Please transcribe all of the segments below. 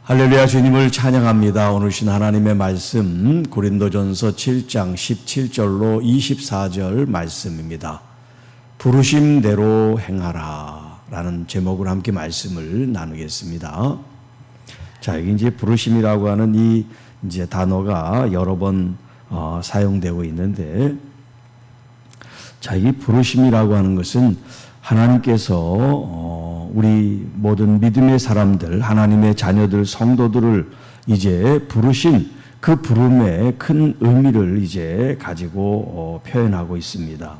할렐루야, 주님을 찬양합니다. 오늘 신 하나님의 말씀 고린도전서 7장 17절로 24절 말씀입니다. 부르심대로 행하라 라는 제목으로 함께 말씀을 나누겠습니다. 자, 여기 이제 부르심이라고 하는 이 이제 단어가 여러 번 사용되고 있는데, 자, 이 부르심이라고 하는 것은 하나님께서 우리 모든 믿음의 사람들, 하나님의 자녀들, 성도들을 이제 부르신 그 부름의 큰 의미를 이제 가지고 표현하고 있습니다.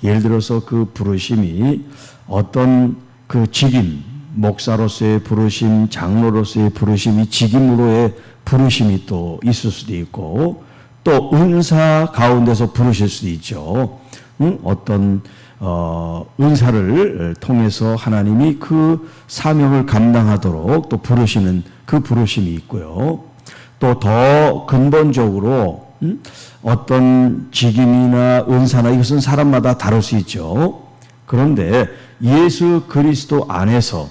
예를 들어서 그 부르심이 어떤 그 직임, 목사로서의 부르심, 장로로서의 부르심이 직임으로의 부르심이 또 있을 수도 있고, 또 은사 가운데서 부르실 수도 있죠. 어떤 은사를 통해서 하나님이 그 사명을 감당하도록 또 부르시는 그 부르심이 있고요. 또 더 근본적으로 어떤 직임이나 은사나 이것은 사람마다 다를 수 있죠. 그런데 예수 그리스도 안에서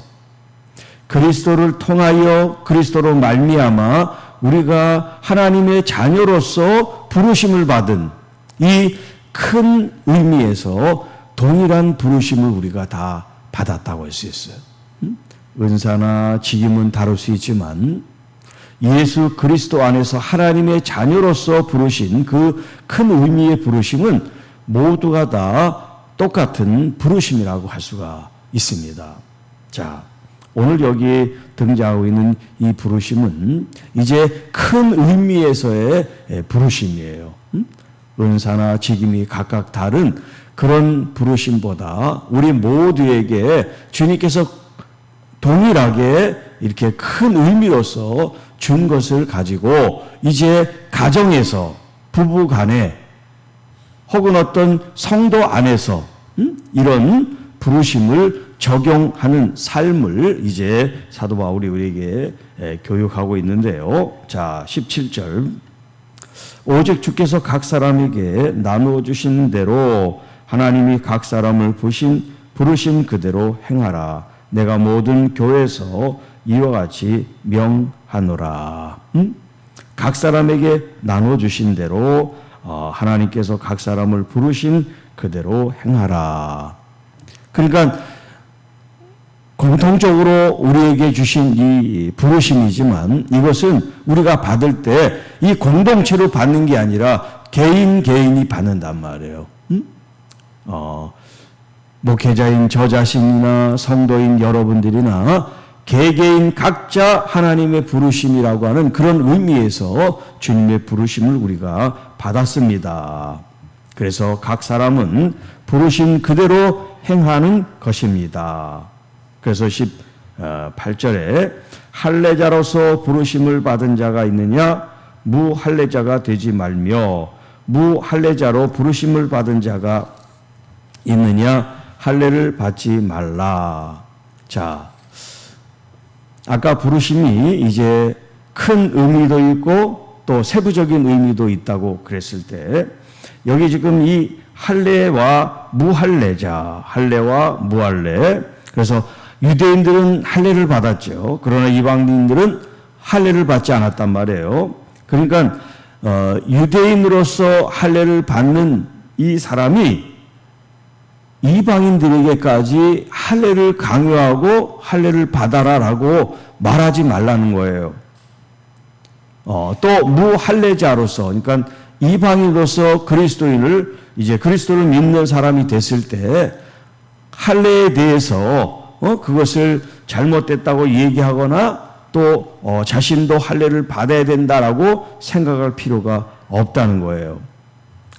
그리스도를 통하여 그리스도로 말미암아 우리가 하나님의 자녀로서 부르심을 받은 이 큰 의미에서 동일한 부르심을 우리가 다 받았다고 할 수 있어요. 은사나 직임은 다를 수 있지만 예수 그리스도 안에서 하나님의 자녀로서 부르신 그 큰 의미의 부르심은 모두가 다 똑같은 부르심이라고 할 수가 있습니다. 자, 오늘 여기에 등장하고 있는 이 부르심은 이제 큰 의미에서의 부르심이에요. 은사나 직임이 각각 다른 그런 부르심보다 우리 모두에게 주님께서 동일하게 이렇게 큰 의미로서 준 것을 가지고 이제 가정에서, 부부 간에, 혹은 어떤 성도 안에서 이런 부르심을 적용하는 삶을 이제 사도 바울이 우리에게 교육하고 있는데요. 자, 17절. 오직 주께서 각 사람에게 나누어 주신 대로 하나님이 각 사람을 부르신 그대로 행하라. 내가 모든 교회에서 이와 같이 명하노라. 각 사람에게 나누어 주신 대로 하나님께서 각 사람을 부르신 그대로 행하라. 그러니까 공통적으로 우리에게 주신 이 부르심이지만 이것은 우리가 받을 때 이 공동체로 받는 게 아니라 개인이 받는단 말이에요. 목회자인 저 자신이나 성도인 여러분들이나 개개인 각자 하나님의 부르심이라고 하는 그런 의미에서 주님의 부르심을 우리가 받았습니다. 그래서 각 사람은 부르심 그대로 행하는 것입니다. 그래서 18절에 할례자로서 부르심을 받은 자가 있느냐? 무할례자가 되지 말며 무할례자로 부르심을 받은 자가 있느냐? 할례를 받지 말라. 자, 아까 부르심이 이제 큰 의미도 있고 또 세부적인 의미도 있다고 그랬을 때 여기 지금 이 할례와 무할례자, 할례와 무할례, 그래서 유대인들은 할례를 받았죠. 그러나 이방인들은 할례를 받지 않았단 말이에요. 그러니까 유대인으로서 할례를 받는 이 사람이 이방인들에게까지 할례를 강요하고 할례를 받아라라고 말하지 말라는 거예요. 또 무할례자로서, 그러니까 이방인으로서 그리스도인을 이제 그리스도를 믿는 사람이 됐을 때 할례에 대해서 그것을 잘못됐다고 얘기하거나 또 자신도 할례를 받아야 된다라고 생각할 필요가 없다는 거예요.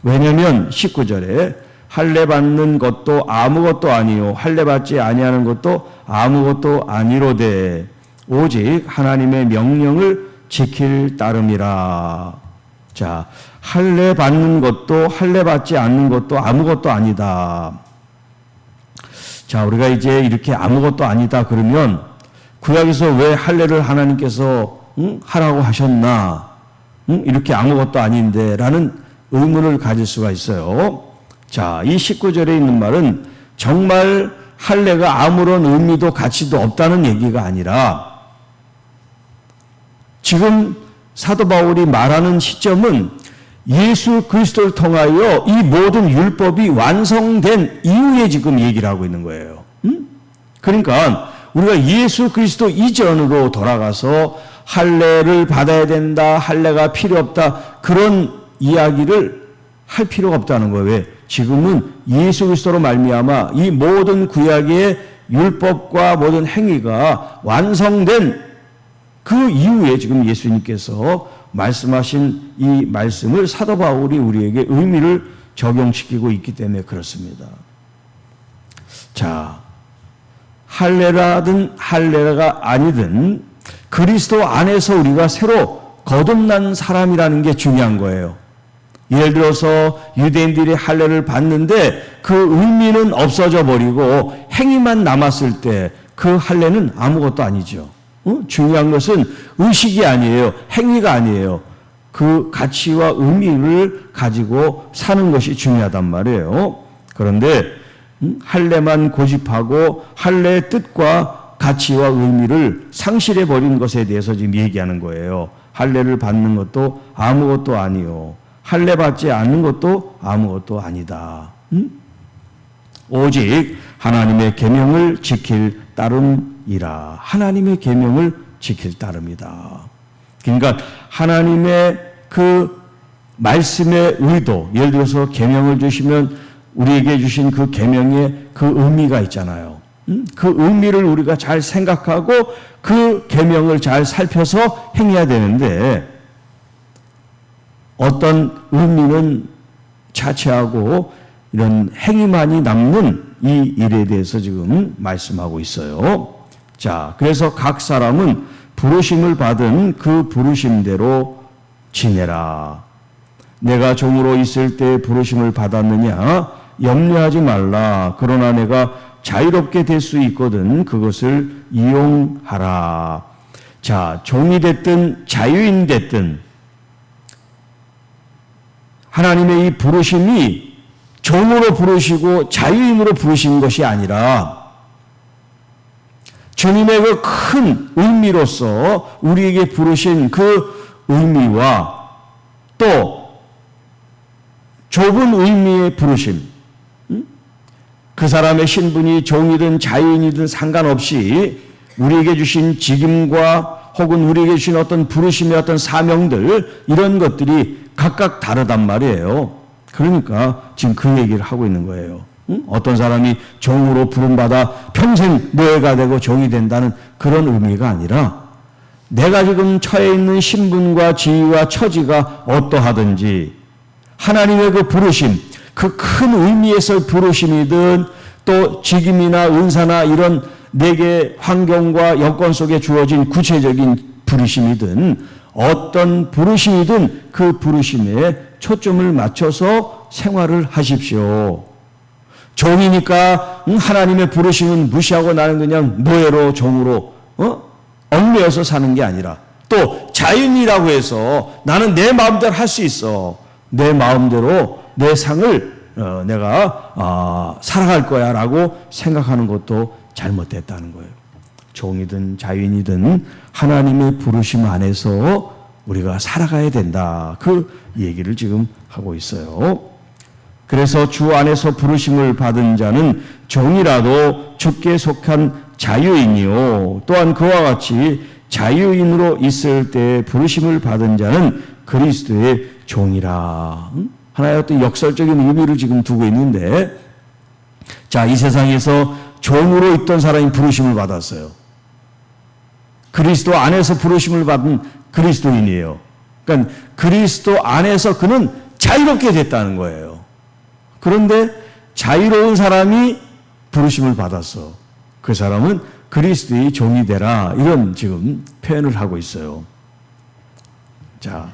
왜냐하면 19절에 할례 받는 것도 아무것도 아니요 할례 받지 아니하는 것도 아무것도 아니로되 오직 하나님의 명령을 지킬 따름이라. 자, 할례 받는 것도 할례 받지 않는 것도 아무것도 아니다. 자, 우리가 이제 이렇게 아무것도 아니다 그러면 구약에서 왜 할례를 하나님께서 하라고 하셨나? 이렇게 아무것도 아닌데 라는 의문을 가질 수가 있어요. 자, 이 19절에 있는 말은 정말 할례가 아무런 의미도 가치도 없다는 얘기가 아니라 지금 사도 바울이 말하는 시점은 예수 그리스도를 통하여 이 모든 율법이 완성된 이후에 지금 얘기를 하고 있는 거예요. 그러니까 우리가 예수 그리스도 이전으로 돌아가서 할례를 받아야 된다, 할례가 필요 없다, 그런 이야기를 할 필요가 없다는 거예요. 왜? 지금은 예수 그리스도로 말미암아 이 모든 구약의 율법과 모든 행위가 완성된 그 이후에 지금 예수님께서 말씀하신 이 말씀을 사도 바울이 우리에게 의미를 적용시키고 있기 때문에 그렇습니다. 자, 할례라든 할례가 아니든 그리스도 안에서 우리가 새로 거듭난 사람이라는 게 중요한 거예요. 예를 들어서 유대인들이 할례를 받는데 그 의미는 없어져 버리고 행위만 남았을 때 그 할례는 아무것도 아니죠. 중요한 것은 의식이 아니에요. 행위가 아니에요. 그 가치와 의미를 가지고 사는 것이 중요하단 말이에요. 그런데 할례만 고집하고 할례의 뜻과 가치와 의미를 상실해 버린 것에 대해서 지금 얘기하는 거예요. 할례를 받는 것도 아무것도 아니요. 할례 받지 않는 것도 아무것도 아니다. 오직 하나님의 계명을 지킬 따름이라. 하나님의 계명을 지킬 따름이다. 그러니까 하나님의 그 말씀의 의도, 예를 들어서 계명을 주시면 우리에게 주신 그 계명의 그 의미가 있잖아요. 그 의미를 우리가 잘 생각하고 그 계명을 잘 살펴서 행해야 되는데 어떤 의미는 차치하고 이런 행위만이 남는 이 일에 대해서 지금 말씀하고 있어요. 자, 그래서 각 사람은 부르심을 받은 그 부르심대로 지내라. 내가 종으로 있을 때 부르심을 받았느냐? 염려하지 말라. 그러나 내가 자유롭게 될 수 있거든 그것을 이용하라. 자, 종이 됐든 자유인 됐든 하나님의 이 부르심이 종으로 부르시고 자유인으로 부르신 것이 아니라 주님의 그 큰 의미로서 우리에게 부르신 그 의미와 또 좁은 의미의 부르심, 그 사람의 신분이 종이든 자유인이든 상관없이 우리에게 주신 직임과 혹은 우리에게 주신 어떤 부르심의 어떤 사명들, 이런 것들이 각각 다르단 말이에요. 그러니까 지금 그 얘기를 하고 있는 거예요. 어떤 사람이 종으로 부름받아 평생 노예가 되고 종이 된다는 그런 의미가 아니라 내가 지금 처해 있는 신분과 지위와 처지가 어떠하든지 하나님의 그 부르심, 그 큰 의미에서 부르심이든 또 직임이나 은사나 이런 내게 환경과 여건 속에 주어진 구체적인 부르심이든 어떤 부르심이든 그 부르심에 초점을 맞춰서 생활을 하십시오. 종이니까 하나님의 부르심은 무시하고 나는 그냥 노예로 종으로 얽매여서 사는 게 아니라 또 자유인이라고 해서 나는 내 마음대로 할 수 있어. 내 마음대로 내 상을 내가 살아갈 거야 라고 생각하는 것도 잘못됐다는 거예요. 종이든 자유인이든 하나님의 부르심 안에서 우리가 살아가야 된다. 그 얘기를 지금 하고 있어요. 그래서 주 안에서 부르심을 받은 자는 종이라도 주께 속한 자유인이요. 또한 그와 같이 자유인으로 있을 때 부르심을 받은 자는 그리스도의 종이라. 하나의 어떤 역설적인 의미를 지금 두고 있는데, 자, 이 세상에서 종으로 있던 사람이 부르심을 받았어요. 그리스도 안에서 부르심을 받은 그리스도인이에요. 그러니까 그리스도 안에서 그는 자유롭게 됐다는 거예요. 그런데 자유로운 사람이 부르심을 받았어. 그 사람은 그리스도의 종이 되라. 이런 지금 표현을 하고 있어요. 자,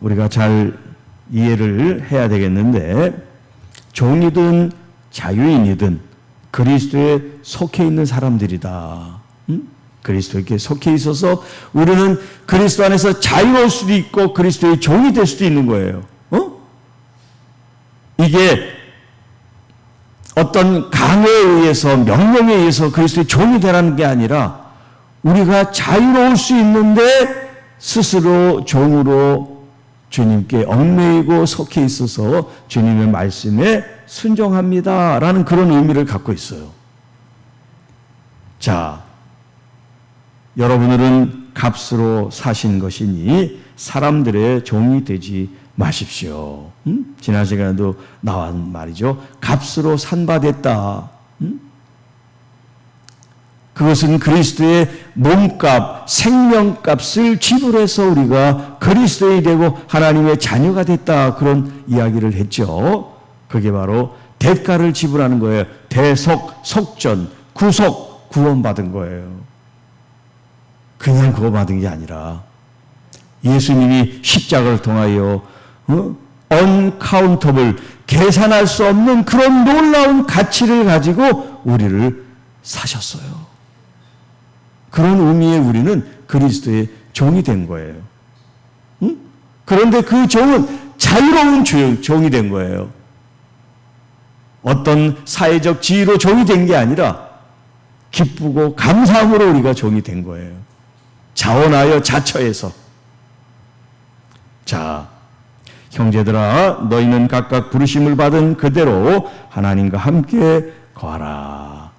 우리가 잘 이해를 해야 되겠는데, 종이든 자유인이든 그리스도에 속해 있는 사람들이다. 그리스도에게 속해 있어서 우리는 그리스도 안에서 자유로울 수도 있고 그리스도의 종이 될 수도 있는 거예요. 이게 어떤 강요에 의해서 명령에 의해서 그리스도의 종이 되라는 게 아니라 우리가 자유로울 수 있는데 스스로 종으로 주님께 얽매이고 속해 있어서 주님의 말씀에 순종합니다라는 그런 의미를 갖고 있어요. 자, 여러분들은 값으로 사신 것이니 사람들의 종이 되지 마십시오. 지난 시간에도 나온 말이죠. 값으로 산바됐다. 그것은 그리스도의 몸값, 생명값을 지불해서 우리가 그리스도인이 되고 하나님의 자녀가 됐다. 그런 이야기를 했죠. 그게 바로 대가를 지불하는 거예요. 대속, 속전, 구속, 구원받은 거예요. 그냥 구원받은 게 아니라 예수님이 십자가를 통하여 언카운터블, 계산할 수 없는 그런 놀라운 가치를 가지고 우리를 사셨어요. 그런 의미의 우리는 그리스도의 종이 된 거예요. 그런데 그 종은 자유로운 종이 된 거예요. 어떤 사회적 지위로 종이 된 게 아니라 기쁘고 감사함으로 우리가 종이 된 거예요. 자원하여 자처해서. 자, 형제들아, 너희는 각각 부르심을 받은 그대로 하나님과 함께 거하라.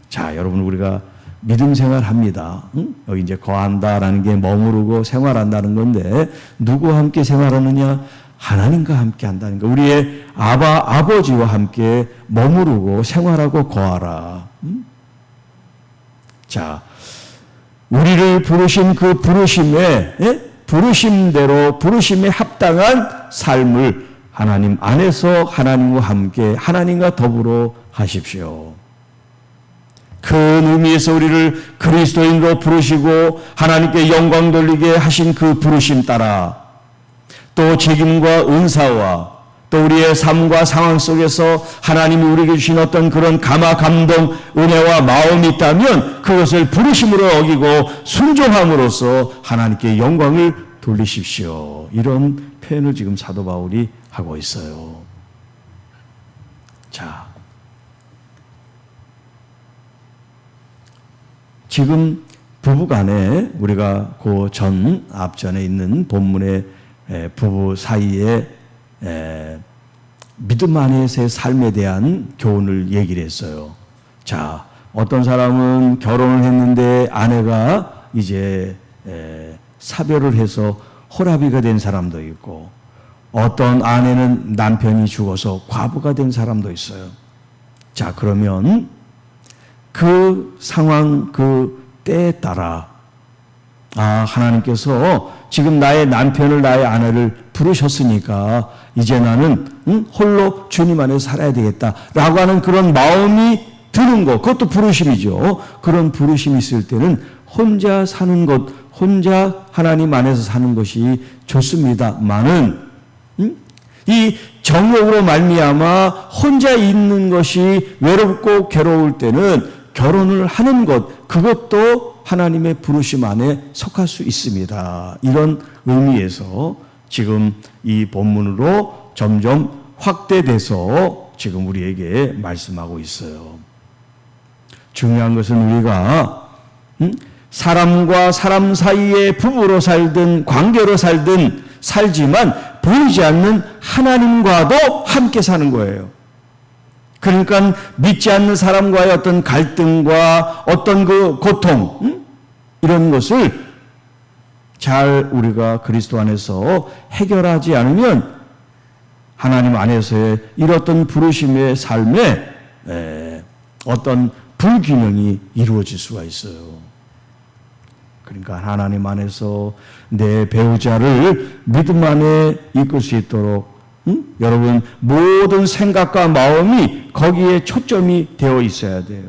자, 여러분, 우리가 믿음 생활합니다. 여기 이제 거한다라는 게 머무르고 생활한다는 건데, 누구와 함께 생활하느냐? 하나님과 함께 한다는 거. 우리의 아버지와 함께 머무르고 생활하고 거하라. 자, 우리를 부르신 그 부르심대로 부르심에 합당한 삶을 하나님 안에서 하나님과 함께 하나님과 더불어 하십시오. 큰 의미에서 우리를 그리스도인으로 부르시고 하나님께 영광 돌리게 하신 그 부르심 따라 또 책임과 은사와 또 우리의 삶과 상황 속에서 하나님이 우리에게 주신 어떤 그런 감화, 감동, 은혜와 마음이 있다면 그것을 부르심으로 어기고 순종함으로써 하나님께 영광을 돌리십시오. 이런 표현을 지금 사도 바울이 하고 있어요. 자, 지금 부부간에 우리가 그 앞전에 있는 본문의 부부 사이에 믿음 안에서의 삶에 대한 교훈을 얘기를 했어요. 자, 어떤 사람은 결혼을 했는데 아내가 이제 사별을 해서 호라비가 된 사람도 있고, 어떤 아내는 남편이 죽어서 과부가 된 사람도 있어요. 자, 그러면 그 상황, 그 때에 따라 하나님께서 지금 나의 남편을, 나의 아내를 부르셨으니까 이제 나는 홀로 주님 안에 살아야 되겠다라고 하는 그런 마음이 드는 것, 그것도 부르심이죠. 그런 부르심이 있을 때는 혼자 사는 것, 혼자 하나님 안에서 사는 것이 좋습니다만은 이 정욕으로 말미암아 혼자 있는 것이 외롭고 괴로울 때는 결혼을 하는 것, 그것도 하나님의 부르심 안에 속할 수 있습니다. 이런 의미에서 지금 이 본문으로 점점 확대돼서 지금 우리에게 말씀하고 있어요. 중요한 것은 우리가 사람과 사람 사이에 부부로 살든 관계로 살지만 보이지 않는 하나님과도 함께 사는 거예요. 그러니까 믿지 않는 사람과의 어떤 갈등과 어떤 그 고통, 이런 것을 잘 우리가 그리스도 안에서 해결하지 않으면 하나님 안에서의 이런 부르심의 삶에 어떤 불균형이 이루어질 수가 있어요. 그러니까 하나님 안에서 내 배우자를 믿음 안에 이끌 수 있도록 여러분 모든 생각과 마음이 거기에 초점이 되어 있어야 돼요.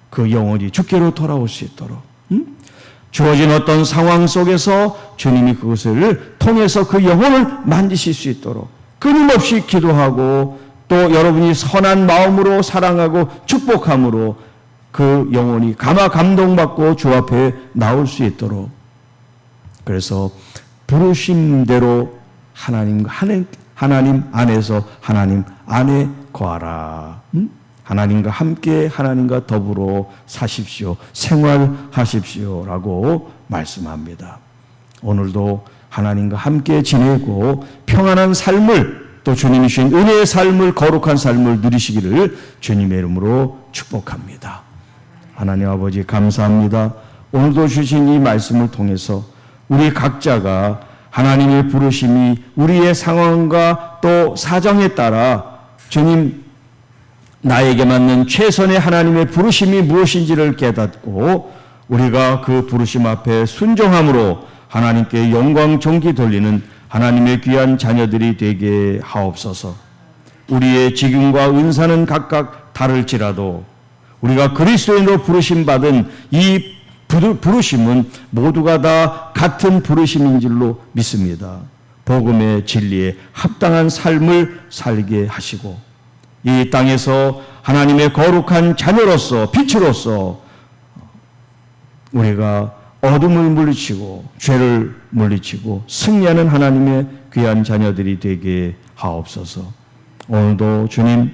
그 영혼이 주께로 돌아올 수 있도록 주어진 어떤 상황 속에서 주님이 그것을 통해서 그 영혼을 만지실 수 있도록 끊임없이 기도하고 또 여러분이 선한 마음으로 사랑하고 축복함으로 그 영혼이 감동받고 주 앞에 나올 수 있도록, 그래서 부르심대로 하나님 안에서 하나님 안에 거하라. 하나님과 함께 하나님과 더불어 사십시오. 생활하십시오라고 말씀합니다. 오늘도 하나님과 함께 지내고 평안한 삶을 또 주님이 주신 은혜의 삶을 거룩한 삶을 누리시기를 주님의 이름으로 축복합니다. 하나님 아버지 감사합니다. 오늘도 주신 이 말씀을 통해서 우리 각자가 하나님의 부르심이 우리의 상황과 또 사정에 따라 주님 나에게 맞는 최선의 하나님의 부르심이 무엇인지를 깨닫고 우리가 그 부르심 앞에 순종함으로 하나님께 영광 존귀 돌리는 하나님의 귀한 자녀들이 되게 하옵소서. 우리의 직분과 은사는 각각 다를지라도 우리가 그리스도인으로 부르심 받은 이 부르심은 모두가 다 같은 부르심인 줄로 믿습니다. 복음의 진리에 합당한 삶을 살게 하시고 이 땅에서 하나님의 거룩한 자녀로서 빛으로서 우리가 어둠을 물리치고 죄를 물리치고 승리하는 하나님의 귀한 자녀들이 되게 하옵소서. 오늘도 주님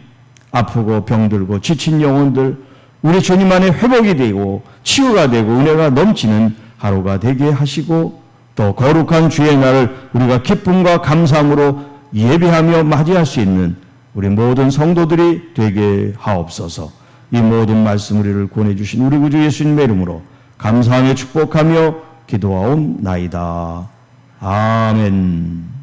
아프고 병들고 지친 영혼들 우리 주님 안에 회복이 되고 치유가 되고 은혜가 넘치는 하루가 되게 하시고 또 거룩한 주의 날을 우리가 기쁨과 감사함으로 예배하며 맞이할 수 있는 우리 모든 성도들이 되게 하옵소서. 이 모든 말씀 우리를 권해주신 우리 구주 예수님의 이름으로 감사하며 축복하며 기도하옵나이다. 아멘.